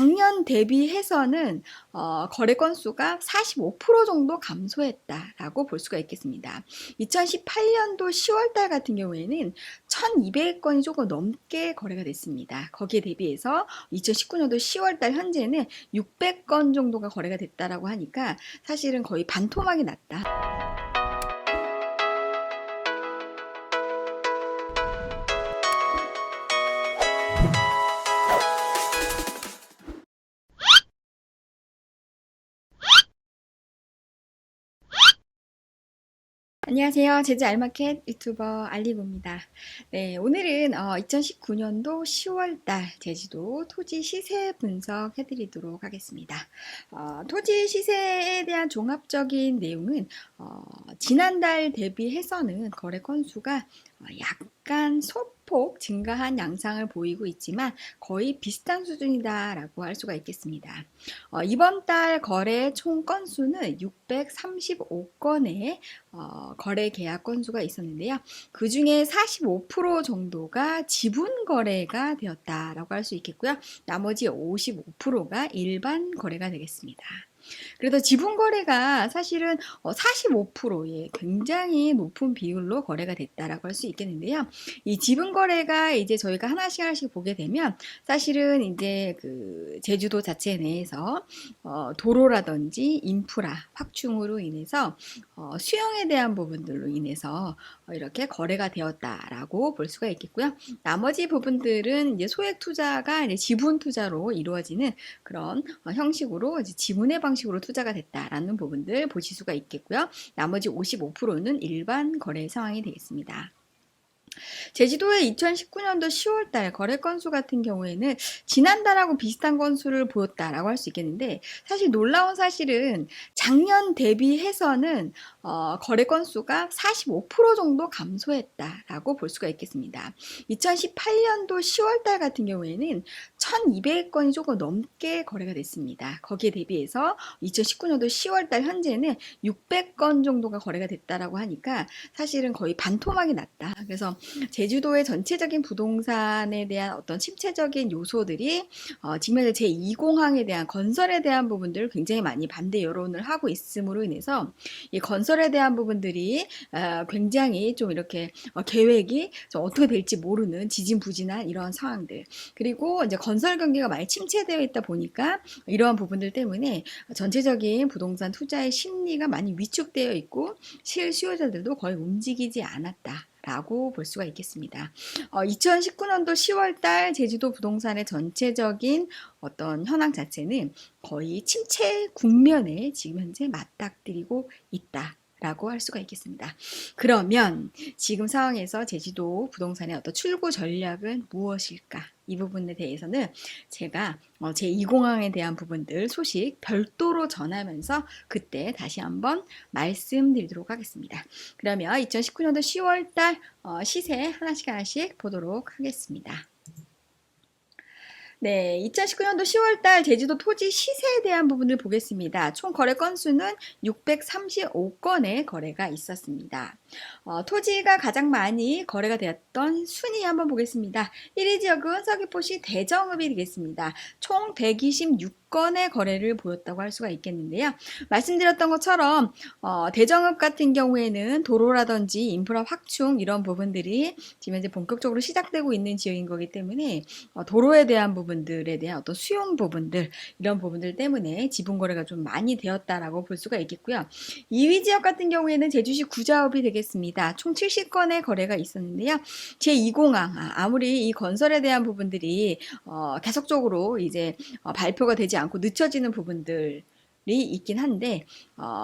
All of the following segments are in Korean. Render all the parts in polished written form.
작년 대비해서는 거래 건수가 45% 정도 감소했다라고 볼 수가 있겠습니다. 2018년도 10월 달 같은 경우에는 1200건이 조금 넘게 거래가 됐습니다. 거기에 대비해서 2019년도 10월 달 현재는 600건 정도가 거래가 됐다라고 하니까 사실은 거의 반토막이 났다. 안녕하세요. 제주 알마켓 유튜버 알리고입니다. 네, 오늘은 2019년도 10월달 제주도 토지 시세 분석 해드리도록 하겠습니다. 토지 시세에 대한 종합적인 내용은 지난달 대비해서는 거래 건수가 약간 소폭 증가한 양상을 보이고 있지만 거의 비슷한 수준이다라고 할 수가 있겠습니다. 이번 달 거래 총 건수는 635건의 거래 계약 건수가 있었는데요. 그 중에 45% 정도가 지분 거래가 되었다라고 할 수 있겠고요. 나머지 55%가 일반 거래가 되겠습니다. 그래서 지분 거래가 사실은 45%의 굉장히 높은 비율로 거래가 됐다라고 할 수 있겠는데요. 이 지분 거래가 이제 저희가 하나씩 보게 되면 사실은 이제 그 제주도 자체 내에서 도로라든지 인프라 확충으로 인해서 수용에 대한 부분들로 인해서 이렇게 거래가 되었다라고 볼 수가 있겠고요. 나머지 부분들은 이제 소액 투자가 이제 지분 투자로 이루어지는 그런 형식으로 이제 지분의 방식으로 투자가 됐다라는 부분들 보실 수가 있겠고요. 나머지 55%는 일반 거래 상황이 되겠습니다. 제주도의 2019년도 10월달 거래 건수 같은 경우에는 지난달하고 비슷한 건수를 보였다라고 할 수 있겠는데 사실 놀라운 사실은 작년 대비해서는 거래 건수가 45% 정도 감소했다라고 볼 수가 있겠습니다. 2018년도 10월달 같은 경우에는 1200건이 조금 넘게 거래가 됐습니다. 거기에 대비해서 2019년도 10월달 현재는 600건 정도가 거래가 됐다라고 하니까 사실은 거의 반토막이 났다. 그래서 제주도의 전체적인 부동산에 대한 어떤 침체적인 요소들이 지금 현재 제2공항에 대한 건설에 대한 부분들을 굉장히 많이 반대 여론을 하고 있음으로 인해서 이 건설에 대한 부분들이 굉장히 좀 이렇게 계획이 좀 어떻게 될지 모르는 지진부진한 이런 상황들, 그리고 이제 건설 경기가 많이 침체되어 있다 보니까 이러한 부분들 때문에 전체적인 부동산 투자의 심리가 많이 위축되어 있고 실수요자들도 거의 움직이지 않았다 라고 볼 수가 있겠습니다. 2019년도 10월달 제주도 부동산의 전체적인 어떤 현황 자체는 거의 침체 국면에 지금 현재 맞닥뜨리고 있다 라고 할 수가 있겠습니다. 그러면 지금 상황에서 제주도 부동산의 어떤 출구 전략은 무엇일까? 이 부분에 대해서는 제가 제2공항에 대한 부분들 소식 별도로 전하면서 그때 다시 한번 말씀드리도록 하겠습니다. 그러면 2019년도 10월달 시세 하나씩 보도록 하겠습니다. 네, 2019년도 10월달 제주도 토지 시세에 대한 부분을 보겠습니다. 총 거래 건수는 635건의 거래가 있었습니다. 토지가 가장 많이 거래가 되었던 순위 한번 보겠습니다. 1위 지역은 서귀포시 대정읍이 되겠습니다. 총 126건의 거래를 보였다고 할 수가 있겠는데요. 말씀드렸던 것처럼 대정읍 같은 경우에는 도로라든지 인프라 확충 이런 부분들이 지금 이제 본격적으로 시작되고 있는 지역인 거기 때문에 도로에 대한 부분들에 대한 어떤 수용 부분들 이런 부분들 때문에 지분 거래가 좀 많이 되었다라고 볼 수가 있겠고요. 2위 지역 같은 경우에는 제주시 구자읍이 되겠습니다. 총 70건의 거래가 있었는데요. 제2공항 아무리 이 건설에 대한 부분들이 계속적으로 이제 발표가 되지 않고 늦춰지는 부분들 있긴 한데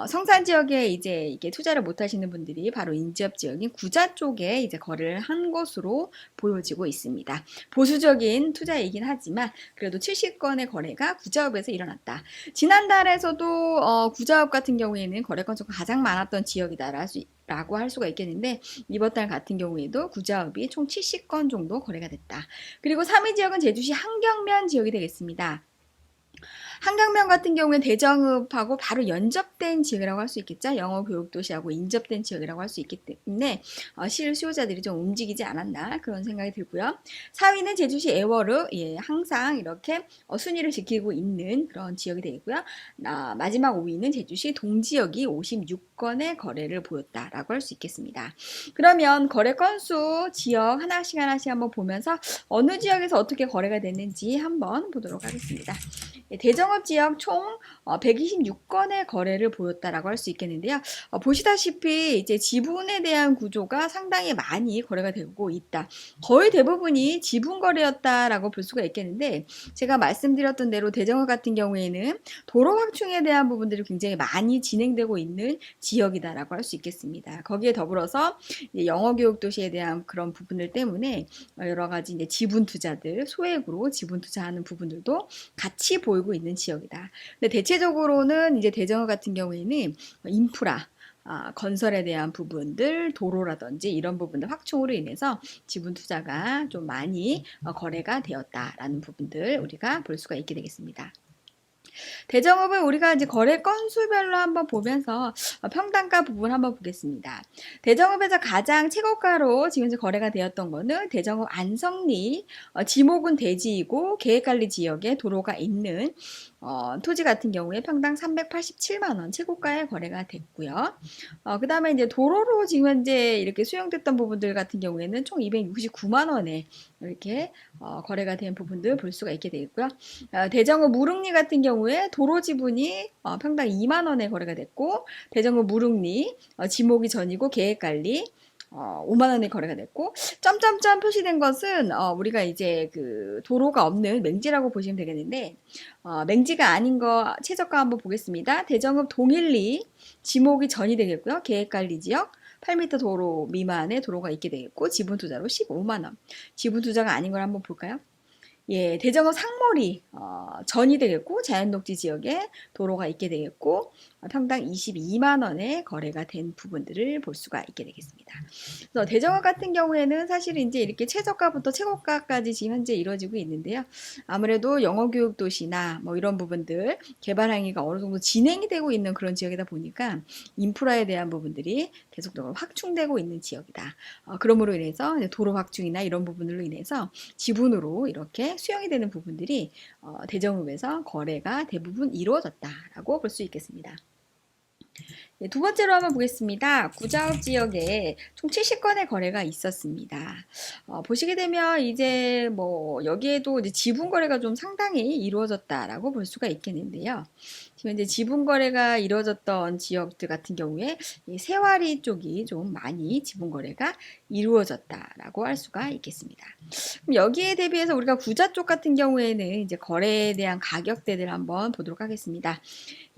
성산 지역에 이제 이게 투자를 못 하시는 분들이 바로 인접 지역인 구자 쪽에 이제 거래를 한 것으로 보여지고 있습니다. 보수적인 투자이긴 하지만 그래도 70건의 거래가 구자읍에서 일어났다. 지난달에서도 구자읍 같은 경우에는 거래 건수가 가장 많았던 지역이다라고 할 수가 있겠는데 이번 달 같은 경우에도 구자읍이 총 70건 정도 거래가 됐다. 그리고 3위 지역은 제주시 한경면 지역이 되겠습니다. 한강변 같은 경우에 대정읍하고 바로 연접된 지역이라고 할 수 있겠죠. 영어 교육 도시하고 인접된 지역이라고 할 수 있기 때문에 실 수요자들이 좀 움직이지 않았나 그런 생각이 들고요. 4위는 제주시 애월읍, 예, 항상 이렇게 순위를 지키고 있는 그런 지역이 되고요. 마지막 5위는 제주시 동지역이 56건의 거래를 보였다라고 할 수 있겠습니다. 그러면 거래 건수 지역 하나씩 한번 보면서 어느 지역에서 어떻게 거래가 됐는지 한번 보도록 하겠습니다. 대정읍 지역 총 126건의 거래를 보였다라고 할 수 있겠는데요. 보시다시피 이제 지분에 대한 구조가 상당히 많이 거래가 되고 있다. 거의 대부분이 지분 거래였다라고 볼 수가 있겠는데, 제가 말씀드렸던 대로 대정읍 같은 경우에는 도로 확충에 대한 부분들이 굉장히 많이 진행되고 있는 지역이다라고 할 수 있겠습니다. 거기에 더불어서 영어 교육 도시에 대한 그런 부분들 때문에 여러 가지 이제 지분 투자들, 소액으로 지분 투자하는 부분들도 같이 보이고 있는 지역이다. 근데 대체적으로는 이제 대정읍 같은 경우에는 인프라, 건설에 대한 부분들, 도로라든지 이런 부분들 확충으로 인해서 지분 투자가 좀 많이 거래가 되었다라는 부분들 우리가 볼 수가 있게 되겠습니다. 대정읍을 우리가 이제 거래 건수별로 한번 보면서 평단가 부분 한번 보겠습니다. 대정읍에서 가장 최고가로 지금 이제 거래가 되었던 거는 대정읍 안성리, 지목은 대지이고 계획관리 지역에 도로가 있는 토지 같은 경우에 평당 387만원 최고가에 거래가 됐고요. 그 다음에 이제 도로로 지금 현재 이렇게 수용됐던 부분들 같은 경우에는 총 269만원에 이렇게 거래가 된 부분들 볼 수가 있게 되겠고요. 대정읍 무릉리 같은 경우에 도로 지분이 평당 2만원에 거래가 됐고, 대정읍 무릉리 지목이 전이고 계획관리 5만원에 거래가 됐고, 점점점 표시된 것은 우리가 이제 그 도로가 없는 맹지라고 보시면 되겠는데, 맹지가 아닌 거 최저가 한번 보겠습니다. 대정읍 동일리 지목이 전이 되겠고요. 계획관리 지역 8m 도로 미만의 도로가 있게 되겠고, 지분 투자로 15만원. 지분 투자가 아닌 걸 한번 볼까요? 예, 대정읍 상머리 전이 되겠고, 자연녹지 지역에 도로가 있게 되겠고, 평당 22만원에 거래가 된 부분들을 볼 수가 있게 되겠습니다. 그래서 대정읍 같은 경우에는 사실 이제 이렇게 최저가부터 최고가까지 지금 현재 이루어지고 있는데요. 아무래도 영어교육 도시나 뭐 이런 부분들 개발 행위가 어느 정도 진행이 되고 있는 그런 지역이다 보니까 인프라에 대한 부분들이 계속적으로 확충되고 있는 지역이다. 그러므로 인해서 도로 확충이나 이런 부분들로 인해서 지분으로 이렇게 수용이 되는 부분들이 대정읍에서 거래가 대부분 이루어졌다라고 볼 수 있겠습니다. 네, 두 번째로 한번 보겠습니다. 구자읍 지역에 총 70건의 거래가 있었습니다. 보시게 되면 이제 뭐 여기에도 이제 지분 거래가 좀 상당히 이루어졌다라고 볼 수가 있겠는데요. 지금 이제 지분 거래가 이루어졌던 지역들 같은 경우에 이 세와리 쪽이 좀 많이 지분 거래가 이루어졌다라고 할 수가 있겠습니다. 그럼 여기에 대비해서 우리가 구자 쪽 같은 경우에는 이제 거래에 대한 가격대를 한번 보도록 하겠습니다.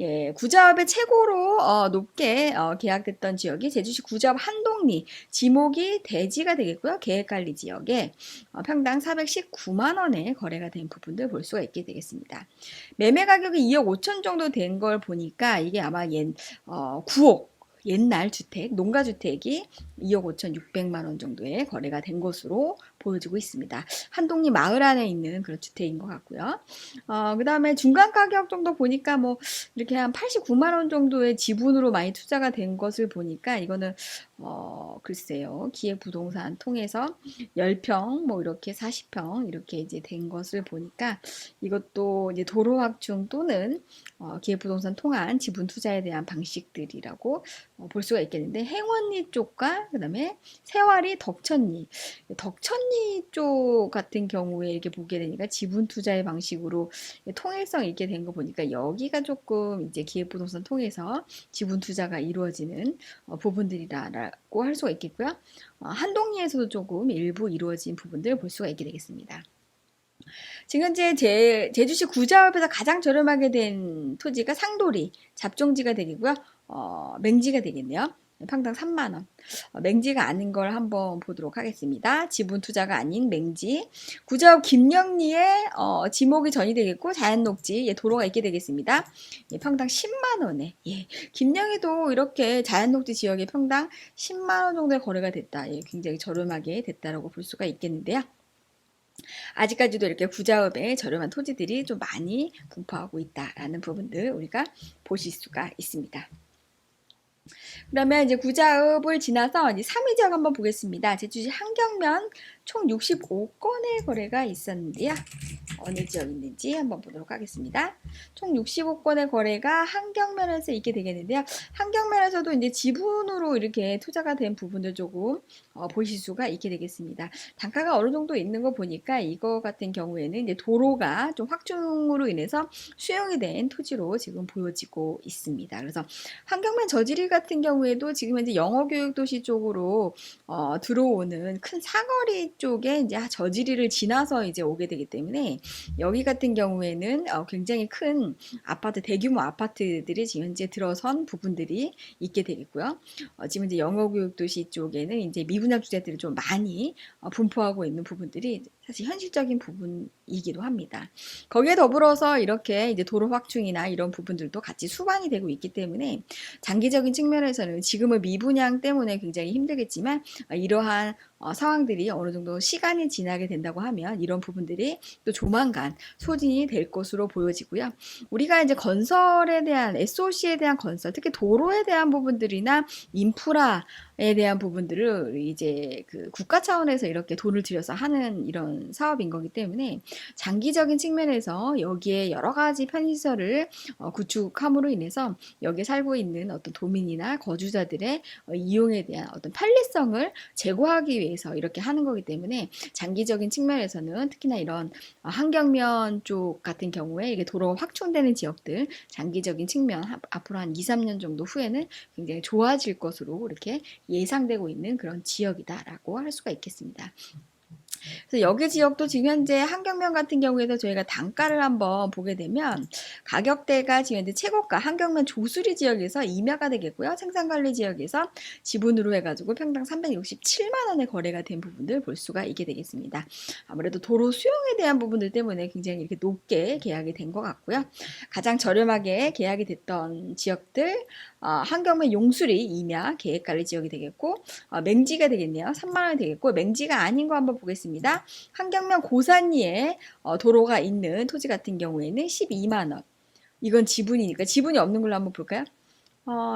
예, 구자읍의 최고로 높게 계약됐던 지역이 제주시 구자읍 한동리, 지목이 대지가 되겠고요. 계획관리 지역에 평당 419만원에 거래가 된 부분들 볼 수가 있게 되겠습니다. 매매 가격이 2억 5천 정도 된 걸 보니까 이게 아마 9억 옛날 주택, 농가주택이 2억 5천 6백만 원 정도의 거래가 된 것으로 보여지고 있습니다. 한동리 마을 안에 있는 그런 주택인 것 같고요. 그 다음에 중간 가격 정도 보니까 뭐 이렇게 한 89만 원 정도의 지분으로 많이 투자가 된 것을 보니까 이거는 글쎄요. 기획부동산 통해서 10평, 뭐 이렇게 40평 이렇게 이제 된 것을 보니까 이것도 이제 도로 확충 또는 기획부동산 통한 지분 투자에 대한 방식들이라고 볼 수가 있겠는데, 행원리 쪽과 그다음에 세와리 덕천리 쪽 같은 경우에 이렇게 보게 되니까 지분 투자의 방식으로 통일성 있게 된 거 보니까 여기가 조금 이제 기획부동산 통해서 지분 투자가 이루어지는 부분들이라고 할 수가 있겠고요. 한동리에서도 조금 일부 이루어진 부분들을 볼 수가 있게 되겠습니다. 지금 현재 제주시 구자읍에서 가장 저렴하게 된 토지가 상도리, 잡종지가 되겠고요. 맹지가 되겠네요. 평당 3만원. 맹지가 아닌 걸 한번 보도록 하겠습니다. 지분 투자가 아닌 맹지. 구자읍 김영리에 지목이 전이 되겠고, 자연녹지, 도로가 있게 되겠습니다. 평당 10만원에. 예, 김영리도 이렇게 자연녹지 지역에 평당 10만원 정도의 거래가 됐다. 예, 굉장히 저렴하게 됐다라고 볼 수가 있겠는데요. 아직까지도 이렇게 구자읍에 저렴한 토지들이 좀 많이 분포하고 있다라는 부분들 우리가 보실 수가 있습니다. 그러면 이제 구자읍을 지나서 이제 3위 지역 한번 보겠습니다. 제주시 한경면 총 65건의 거래가 있었는데요. 어느 지역 있는지 한번 보도록 하겠습니다. 총 65건의 거래가 한경면에서 있게 되겠는데요. 한경면에서도 이제 지분으로 이렇게 투자가 된 부분들 조금 보실 수가 있게 되겠습니다. 단가가 어느 정도 있는 거 보니까 이거 같은 경우에는 이제 도로가 좀 확충으로 인해서 수용이 된 토지로 지금 보여지고 있습니다. 그래서 한경면 저지리 같은 경우에도 지금 이제 영어교육도시 쪽으로 들어오는 큰 사거리 쪽에 이제 저지리를 지나서 이제 오게 되기 때문에 여기 같은 경우에는 굉장히 큰 아파트, 대규모 아파트들이 지금 현재 들어선 부분들이 있게 되겠고요. 지금 이제 영어교육도시 쪽에는 이제 미분양 주택들이 좀 많이 분포하고 있는 부분들이 사실 현실적인 부분이기도 합니다. 거기에 더불어서 이렇게 이제 도로 확충이나 이런 부분들도 같이 수반이 되고 있기 때문에 장기적인 측면에서는 지금은 미분양 때문에 굉장히 힘들겠지만 이러한 상황들이 어느 정도 시간이 지나게 된다고 하면 이런 부분들이 또 조만간 소진이 될 것으로 보여지고요. 우리가 이제 건설에 대한 SOC에 대한 건설, 특히 도로에 대한 부분들이나 인프라에 대한 부분들을 이제 그 국가 차원에서 이렇게 돈을 들여서 하는 이런 사업인 거기 때문에 장기적인 측면에서 여기에 여러 가지 편의시설을 구축함으로 인해서 여기에 살고 있는 어떤 도민이나 거주자들의 이용에 대한 어떤 편리성을 제고하기 위해서 이렇게 하는 거기 때문에 장기적인 측면에서는 특히나 이런 한경면 쪽 같은 경우에 이게 도로가 확충되는 지역들 장기적인 측면 앞으로 한 2, 3년 정도 후에는 굉장히 좋아질 것으로 이렇게 예상되고 있는 그런 지역이다라고 할 수가 있겠습니다. 그래서 여기 지역도 지금 현재 한경면 같은 경우에도 저희가 단가를 한번 보게 되면 가격대가 지금 현재 최고가 한경면 조수리 지역에서 임야가 되겠고요. 생산관리 지역에서 지분으로 해가지고 평당 367만 원의 거래가 된 부분들 볼 수가 있게 되겠습니다. 아무래도 도로 수용에 대한 부분들 때문에 굉장히 이렇게 높게 계약이 된 것 같고요. 가장 저렴하게 계약이 됐던 지역들 한경면 용수리 임야 계획관리 지역이 되겠고 맹지가 되겠네요. 3만 원이 되겠고 맹지가 아닌 거 한번 보겠습니다. 한경면 고산리에 도로가 있는 토지 같은 경우에는 12만 원. 이건 지분이니까 지분이 없는 걸로 한번 볼까요?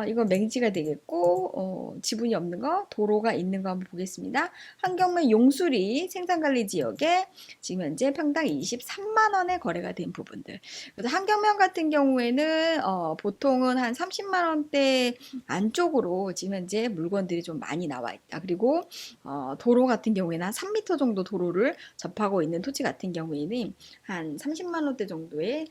이건 맹지가 되겠고 지분이 없는 거 도로가 있는 거 한번 보겠습니다. 한경면 용수리 생산관리 지역에 지금 현재 평당 23만 원에 거래가 된 부분들. 그래서 한경면 같은 경우에는 보통은 한 30만 원대 안쪽으로 지금 현재 물건들이 좀 많이 나와 있다. 그리고 도로 같은 경우에는 한 3m 정도 도로를 접하고 있는 토지 같은 경우에는 한 30만 원대 정도의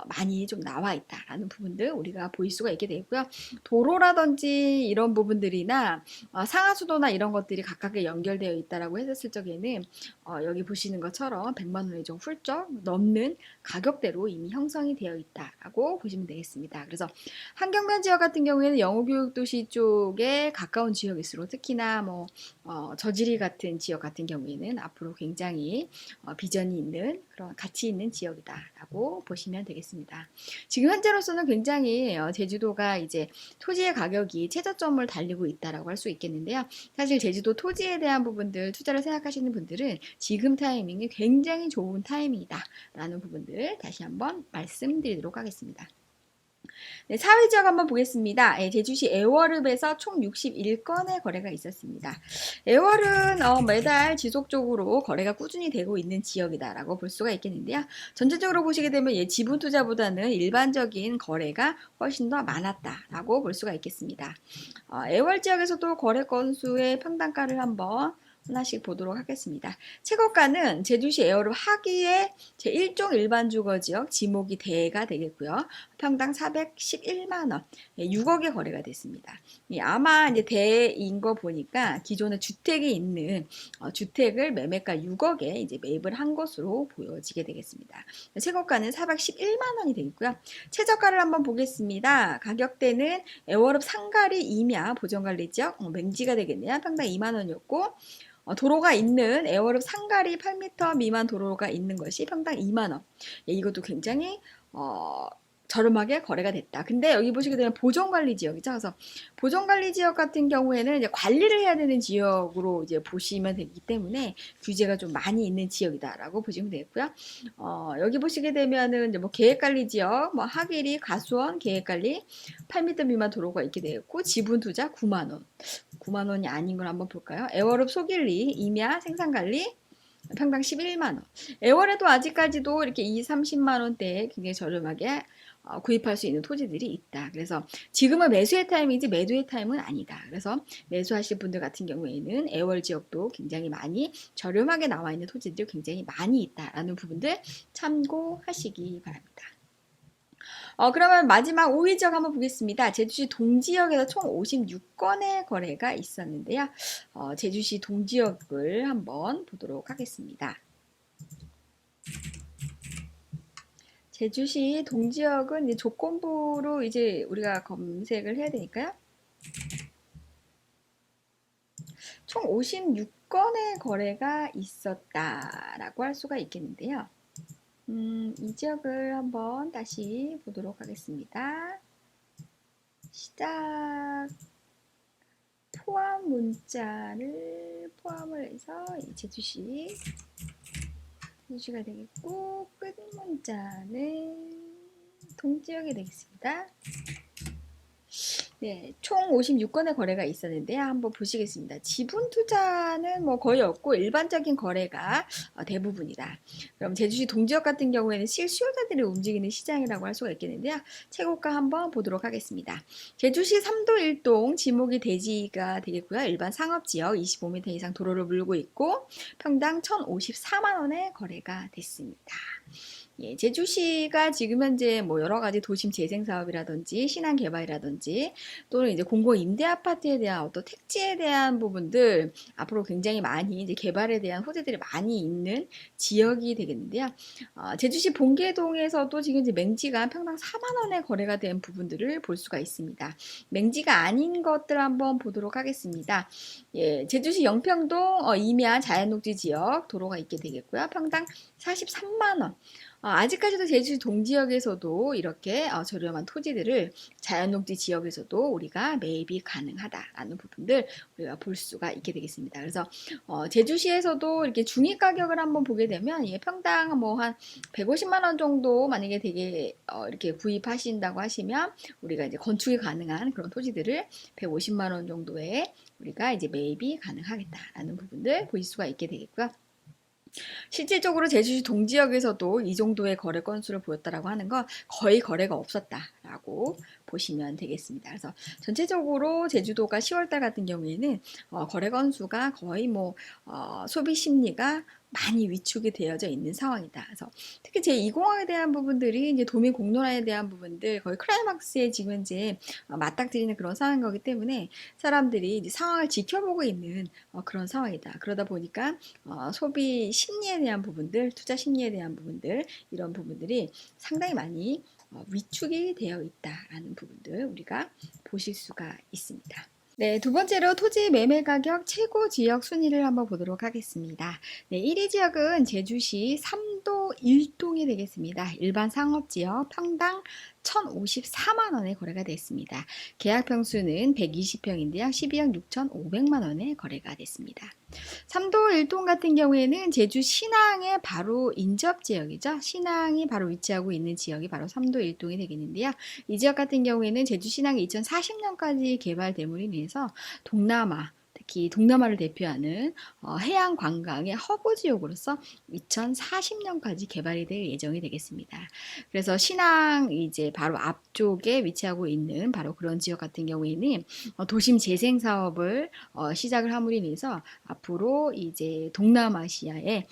많이 좀 나와 있다라는 부분들 우리가 보일 수가 있게 되고요. 도로라든지 이런 부분들이나 상하수도나 이런 것들이 각각에 연결되어 있다라고 했을 적에는 여기 보시는 것처럼 100만 원이 좀 훌쩍 넘는 가격대로 이미 형성이 되어 있다라고 보시면 되겠습니다. 그래서 한경면 지역 같은 경우에는 영어교육도시 쪽에 가까운 지역일수록 특히나 뭐 저지리 같은 지역 같은 경우에는 앞으로 굉장히 비전이 있는 그런 가치 있는 지역이다라고 보시면 되겠습니다. 지금 현재로서는 굉장히 제주도가 이제 토지의 가격이 최저점을 달리고 있다라고 할 수 있겠는데요. 사실 제주도 토지에 대한 부분들 투자를 생각하시는 분들은 지금 타이밍이 굉장히 좋은 타이밍이다라는 부분들 다시 한번 말씀드리도록 하겠습니다. 네, 사회 지역 한번 보겠습니다. 네, 제주시 애월읍에서 총 61건의 거래가 있었습니다. 애월은 매달 지속적으로 거래가 꾸준히 되고 있는 지역이다라고 볼 수가 있겠는데요. 전체적으로 보시게 되면 지분 투자보다는 일반적인 거래가 훨씬 더 많았다라고 볼 수가 있겠습니다. 애월 지역에서도 거래 건수의 평단가를 한번 하나씩 보도록 하겠습니다. 최고가는 제주시 애월읍 하기의 제1종 일반주거지역 지목이 대가 되겠고요. 평당 411만 원, 6억의 거래가 됐습니다. 아마 이제 대인 거 보니까 기존에 주택이 있는 주택을 매매가 6억에 이제 매입을 한 것으로 보여지게 되겠습니다. 최고가는 411만 원이 되겠고요. 최저가를 한번 보겠습니다. 가격대는 애월읍 상가리 임야 보전관리지역 맹지가 되겠네요. 평당 2만 원이었고 도로가 있는 애월읍 상가리 8m 미만 도로가 있는 것이 평당 2만 원. 이것도 굉장히 저렴하게 거래가 됐다. 근데 여기 보시게 되면 보존관리 지역이죠. 그래서 보존관리 지역 같은 경우에는 이제 관리를 해야 되는 지역으로 이제 보시면 되기 때문에 규제가 좀 많이 있는 지역이다라고 보시면 되겠고요. 여기 보시게 되면은 이제 뭐 계획관리 지역, 뭐 하길이, 가수원, 계획관리, 8m 미만 도로가 있게 되겠고, 지분 투자 9만 원. 9만 원이 아닌 걸 한번 볼까요? 애월읍 소길리, 임야, 생산관리, 평당 11만 원. 애월에도 아직까지도 이렇게 2, 30만 원대에 굉장히 저렴하게 구입할 수 있는 토지들이 있다. 그래서 지금은 매수의 타임이지 매도의 타임은 아니다. 그래서 매수하실 분들 같은 경우에는 애월 지역도 굉장히 많이 저렴하게 나와 있는 토지들이 굉장히 많이 있다라는 부분들 참고하시기 바랍니다. 그러면 마지막 5위 지역 한번 보겠습니다. 제주시 동지역에서 총 56건의 거래가 있었는데요. 제주시 동지역을 한번 보도록 하겠습니다. 제주시 동지역은 이제 조건부로 이제 우리가 검색을 해야 되니까요. 총 56건의 거래가 있었다라고 할 수가 있겠는데요. 이 지역을 한번 다시 보도록 하겠습니다. 시작 포함 문자를 포함을 해서 제주시가 되겠고 끝 문자는 동지역이 되겠습니다. 네, 총 56건의 거래가 있었는데요. 한번 보시겠습니다. 지분 투자는 뭐 거의 없고 일반적인 거래가 대부분이다. 그럼 제주시 동지역 같은 경우에는 실수요자들이 움직이는 시장이라고 할 수가 있겠는데요. 최고가 한번 보도록 하겠습니다. 제주시 3도 1동 지목이 대지가 되겠고요. 일반 상업지역 25m 이상 도로를 물고 있고 평당 1,054만 원의 거래가 됐습니다. 예, 제주시가 지금 현재 뭐 여러 가지 도심 재생 사업이라든지 신안 개발이라든지 또는 이제 공공 임대 아파트에 대한 어떤 택지에 대한 부분들 앞으로 굉장히 많이 이제 개발에 대한 호재들이 많이 있는 지역이 되겠는데요. 제주시 봉계동에서도 지금 이제 맹지가 평당 4만 원에 거래가 된 부분들을 볼 수가 있습니다. 맹지가 아닌 것들 한번 보도록 하겠습니다. 예, 제주시 영평동 임야 자연녹지 지역 도로가 있게 되겠고요. 평당 43만 원. 아직까지도 제주시 동지역에서도 이렇게 저렴한 토지들을 자연녹지 지역에서도 우리가 매입이 가능하다라는 부분들 우리가 볼 수가 있게 되겠습니다. 그래서 제주시에서도 이렇게 중위 가격을 한번 보게 되면 평당 뭐 한 150만 원 정도 만약에 되게 이렇게 구입하신다고 하시면 우리가 이제 건축이 가능한 그런 토지들을 150만 원 정도에 우리가 이제 매입이 가능하겠다라는 부분들 보실 수가 있게 되겠고요. 실질적으로 제주시 동지역에서도 이 정도의 거래 건수를 보였다라고 하는 건 거의 거래가 없었다라고 보시면 되겠습니다. 그래서 전체적으로 제주도가 10월달 같은 경우에는 거래 건수가 거의 뭐 소비 심리가 많이 위축이 되어져 있는 상황이다. 그래서 특히 제2공항에 대한 부분들이 이제 도민 공론화에 대한 부분들 거의 클라이막스에 지금 현재 맞닥뜨리는 그런 상황인 거기 때문에 사람들이 이제 상황을 지켜보고 있는 그런 상황이다. 그러다 보니까 소비 심리에 대한 부분들, 투자 심리에 대한 부분들 이런 부분들이 상당히 많이 위축이 되어 있다라는 부분들 우리가 보실 수가 있습니다. 네, 두 번째로 토지 매매 가격 최고 지역 순위를 한번 보도록 하겠습니다. 네, 1위 지역은 제주시 3도 1동이 되겠습니다. 일반 상업지역 평당 1,054만 원에 거래가 됐습니다. 계약 평수는 120평인데요. 12억 6,500만 원에 거래가 됐습니다. 3도 1동 같은 경우에는 제주 신항의 바로 인접 지역이죠. 신항이 바로 위치하고 있는 지역이 바로 3도 1동이 되겠는데요. 이 지역 같은 경우에는 제주 신항이 2040년까지 개발됨으로 인해서 동남아 특히 동남아를 대표하는 해양 관광의 허브 지역으로서 2040년까지 개발이 될 예정이 되겠습니다. 그래서 신항 이제 바로 앞쪽에 위치하고 있는 바로 그런 지역 같은 경우에는 도심 재생 사업을 시작을 함으로 인해서 앞으로 이제 동남아시아의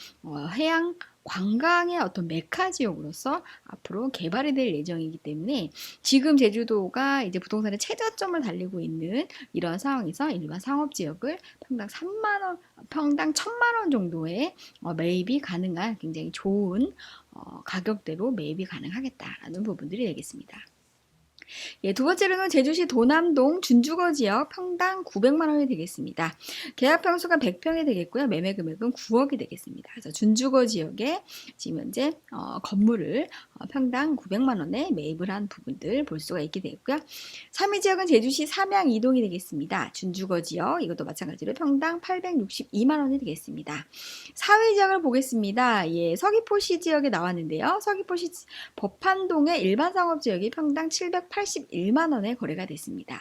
해양 관광의 어떤 메카 지역으로서 앞으로 개발이 될 예정이기 때문에 지금 제주도가 이제 부동산의 최저점을 달리고 있는 이런 상황에서 일반 상업 지역을 평당 3만 원, 평당 1,000만 원 정도의 매입이 가능한 굉장히 좋은 가격대로 매입이 가능하겠다라는 부분들이 되겠습니다. 예, 두 번째로는 제주시 도남동 준주거 지역 평당 900만 원이 되겠습니다. 계약 평수가 100평이 되겠고요. 매매 금액은 9억이 되겠습니다. 그래서 준주거 지역에 지금 현재 건물을 평당 900만 원에 매입을 한 부분들 볼 수가 있게 되겠고요. 3위 지역은 제주시 삼양 이동이 되겠습니다. 준주거 지역 이것도 마찬가지로 평당 862만 원이 되겠습니다. 4위 지역을 보겠습니다. 예, 서귀포시 지역에 나왔는데요. 서귀포시 법한동의 일반상업지역이 평당 781만 원에 거래가 됐습니다.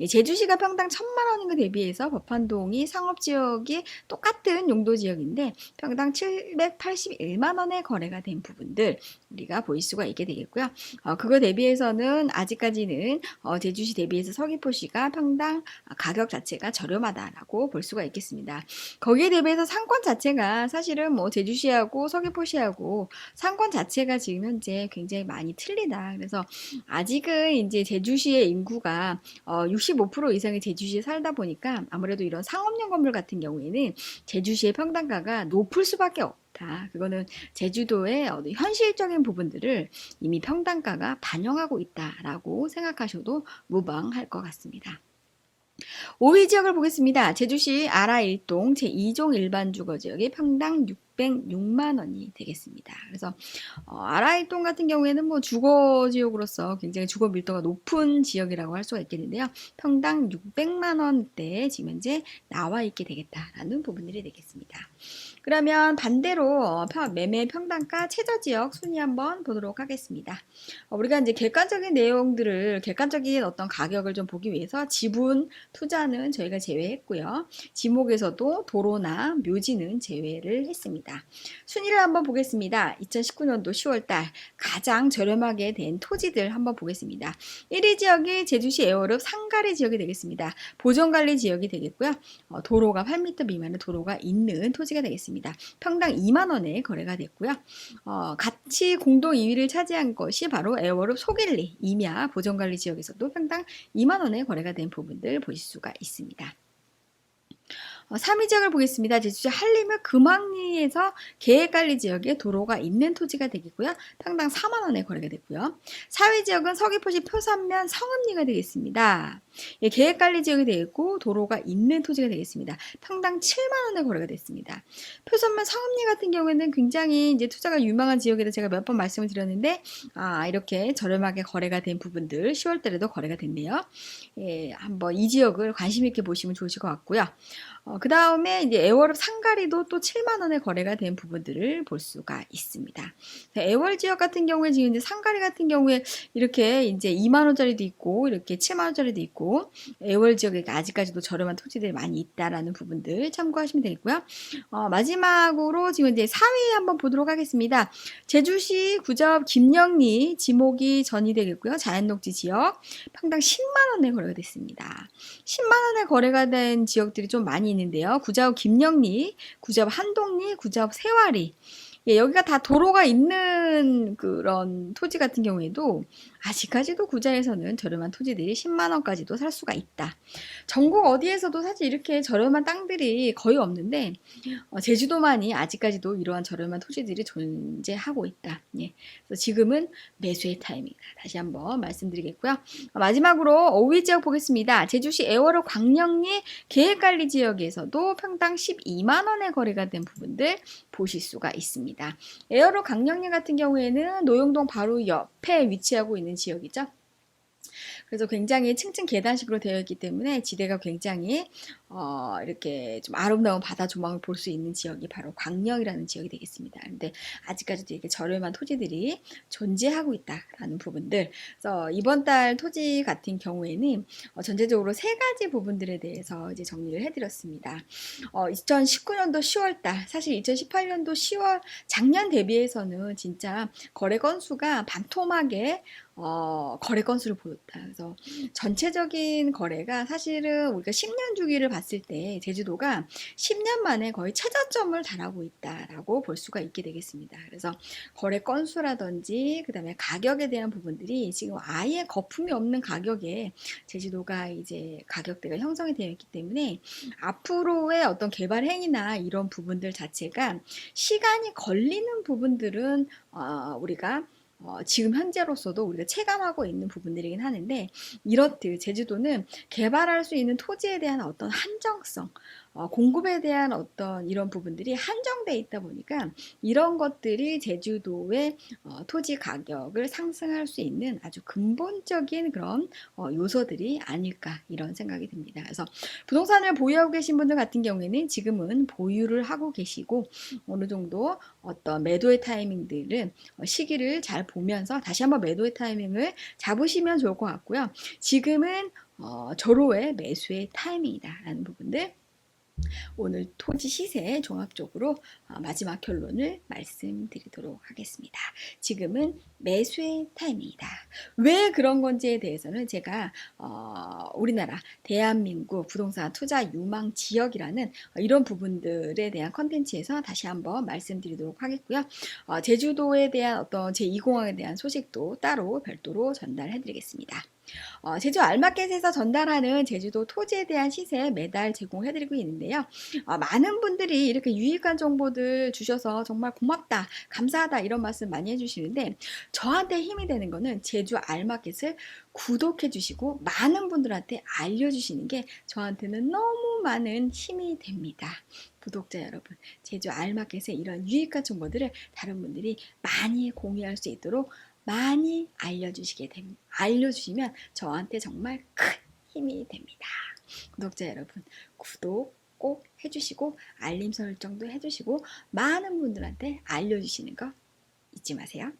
예, 제주시가 평당 1000만 원인 것 대비해서 법한동이 상업지역이 똑같은 용도지역인데 평당 781만 원에 거래가 된 부분들 우리가 볼 수가 있게 되겠고요. 그거 대비해서는 아직까지는 제주시 대비해서 서귀포시가 평당 가격 자체가 저렴하다라고 볼 수가 있겠습니다. 거기에 대비해서 상권 자체가 사실은 뭐 제주시하고 서귀포시하고 상권 자체가 지금 현재 굉장히 많이 틀리다. 그래서 아직은 이제 제주시의 인구가 65% 이상이 제주시에 살다 보니까 아무래도 이런 상업용 건물 같은 경우에는 제주시의 평당가가 높을 수밖에 없다. 그거는 제주도의 현실적인 부분들을 이미 평당가가 반영하고 있다라고 생각하셔도 무방할 것 같습니다. 5위 지역을 보겠습니다. 제주시 아라1동 제2종 일반주거지역의 평당 606만 원이 되겠습니다. 그래서 아라1동 같은 경우에는 뭐 주거지역으로서 굉장히 주거 밀도가 높은 지역이라고 할 수가 있겠는데요. 평당 600만 원대에 지금 현재 나와 있게 되겠다라는 부분들이 되겠습니다. 그러면 반대로 매매 평당가 최저지역 순위 한번 보도록 하겠습니다. 우리가 이제 객관적인 내용들을 객관적인 어떤 가격을 좀 보기 위해서 지분 투자는 저희가 제외했고요. 지목에서도 도로나 묘지는 제외를 했습니다. 순위를 한번 보겠습니다. 2019년도 10월달 가장 저렴하게 된 토지들 한번 보겠습니다. 1위 지역이 제주시 애월읍 상가리 지역이 되겠습니다. 보존관리 지역이 되겠고요. 도로가 8m 미만의 도로가 있는 토지가 되겠습니다. 평당 2만 원에 거래가 됐고요. 같이 공동 2위를 차지한 것이 바로 애월읍 소길리, 임야 보존관리 지역에서도 평당 2만 원에 거래가 된 부분들 보실 수가 있습니다. 3위 지역을 보겠습니다. 제주시 한림읍 금왕리에서 계획관리 지역에 도로가 있는 토지가 되겠고요. 평당 4만 원에 거래가 됐고요. 4위 지역은 서귀포시 표산면 성읍리가 되겠습니다. 예, 계획관리 지역이 되겠고 도로가 있는 토지가 되겠습니다. 평당 7만 원에 거래가 됐습니다. 표산면 성읍리 같은 경우에는 굉장히 이제 투자가 유망한 지역에다 제가 몇 번 말씀을 드렸는데 이렇게 저렴하게 거래가 된 부분들 10월 달에도 거래가 됐네요. 예, 한번 이 지역을 관심 있게 보시면 좋으실 것 같고요. 그 다음에 이제 애월읍 상가리도 또 7만 원에 거래가 된 부분들을 볼 수가 있습니다. 애월 지역 같은 경우에 지금 이제 상가리 같은 경우에 이렇게 이제 2만 원짜리도 있고 이렇게 7만 원짜리도 있고 애월 지역에 아직까지도 저렴한 토지들이 많이 있다라는 부분들 참고하시면 되겠고요. 마지막으로 지금 이제 4위 한번 보도록 하겠습니다. 제주시 구자읍 김영리 지목이 전이 되겠고요. 자연녹지 지역 평당 10만 원에 거래가 됐습니다. 10만 원에 거래가 된 지역들이 좀 많이 있는데요. 구자읍 김영리, 구자읍 한동리, 구자읍 세와리. 예, 여기가 다 도로가 있는 그런 토지 같은 경우에도 아직까지도 구자에서는 저렴한 토지들이 10만 원까지도 살 수가 있다. 전국 어디에서도 사실 이렇게 저렴한 땅들이 거의 없는데 제주도만이 아직까지도 이러한 저렴한 토지들이 존재하고 있다. 예, 그래서 지금은 매수의 타임이다. 다시 한번 말씀드리겠고요. 마지막으로 5위 지역 보겠습니다. 제주시 애월읍 광령리 계획관리 지역에서도 평당 12만 원에 거래가 된 부분들 보실 수가 있습니다. 애월읍 광령리 같은 경우에는 노용동 바로 옆에 위치하고 있는 지역이죠. 그래서 굉장히 층층 계단식으로 되어 있기 때문에 지대가 굉장히 이렇게 좀 아름다운 바다 조망을 볼 수 있는 지역이 바로 광령이라는 지역이 되겠습니다. 근데 아직까지도 이렇게 저렴한 토지들이 존재하고 있다라는 부분들. 그래서 이번 달 토지 같은 경우에는 전체적으로 세 가지 부분들에 대해서 이제 정리를 해드렸습니다. 2019년도 10월 달, 사실 2018년도 10월 작년 대비해서는 진짜 거래 건수가 반토막에 거래 건수를 보였다. 그래서 전체적인 거래가 사실은 우리가 10년 주기를 봤을 때 제주도가 10년 만에 거의 최저점을 달하고 있다라고 볼 수가 있게 되겠습니다. 그래서 거래 건수라든지 그다음에 가격에 대한 부분들이 지금 아예 거품이 없는 가격에 제주도가 이제 가격대가 형성이 되어 있기 때문에 앞으로의 어떤 개발 행위나 이런 부분들 자체가 시간이 걸리는 부분들은 우리가 지금 현재로서도 우리가 체감하고 있는 부분들이긴 하는데, 이렇듯 제주도는 개발할 수 있는 토지에 대한 어떤 한정성, 공급에 대한 어떤 이런 부분들이 한정돼 있다 보니까 이런 것들이 제주도의 토지 가격을 상승할 수 있는 아주 근본적인 그런 요소들이 아닐까 이런 생각이 듭니다. 그래서 부동산을 보유하고 계신 분들 같은 경우에는 지금은 보유를 하고 계시고, 어느 정도 어떤 매도의 타이밍들은 시기를 잘 보면서 다시 한번 매도의 타이밍을 잡으시면 좋을 것 같고요. 지금은 절호의 매수의 타이밍이다 라는 부분들, 오늘 토지 시세 종합적으로 마지막 결론을 말씀드리도록 하겠습니다. 지금은 매수의 타이밍이다. 왜 그런 건지에 대해서는 제가 우리나라 대한민국 부동산 투자 유망 지역이라는 이런 부분들에 대한 컨텐츠에서 다시 한번 말씀드리도록 하겠고요. 제주도에 대한 어떤 제2공항에 대한 소식도 따로 별도로 전달해 드리겠습니다. 제주 알마켓에서 전달하는 제주도 토지에 대한 시세 매달 제공해드리고 있는데요. 많은 분들이 이렇게 유익한 정보들 주셔서 정말 고맙다, 감사하다 이런 말씀 많이 해주시는데, 저한테 힘이 되는 거는 제주 알마켓을 구독해 주시고 많은 분들한테 알려주시는 게 저한테는 너무 많은 힘이 됩니다. 구독자 여러분, 제주 알마켓의 이런 유익한 정보들을 다른 분들이 많이 공유할 수 있도록 많이 알려주시면 저한테 정말 큰 힘이 됩니다. 구독자 여러분, 구독 꼭 해주시고 알림 설정도 해주시고 많은 분들한테 알려주시는 거 잊지 마세요.